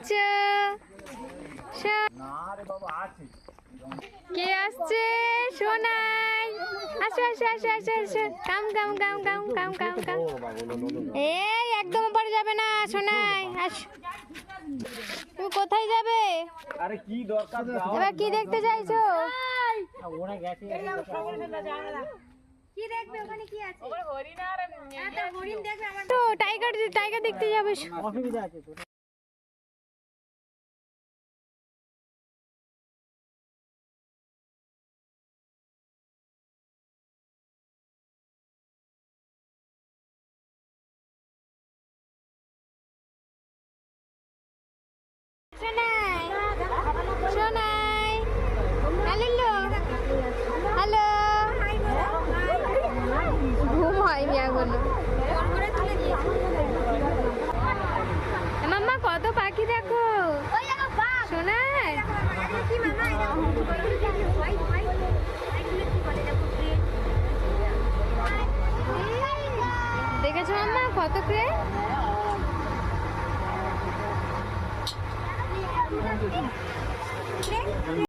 এসছো? কে আসছে? সোনাই, আসো আসো আসো আসো আসো, কাম কাম কাম কাম কাম কাম কাম। এই একদম পরে যাবে না সোনাই, আসো। তুমি কোথায় যাবে? আরে কি দরকার যাও? এবার কি দেখতে চাইছো? ওরা গেছে কি দেখবে ওখানে কি আছে? ওখানে হরিণ আর হরিণ দেখবে আমার তো টাইগার টাইগার দেখতে যাবে। অসুবিধা আছে তো। সোনাই, সোনাই, হ্যালো হ্যালো, ঘুম হয়নি এখনো। মাম্মা কত পাখি দেখো। সোনাই, কি মামা এটা হোয়াইট হোয়াইট এগুলো কি বলে দেখো গ্রেট দেখেছো মাম্মা কত ক্রে?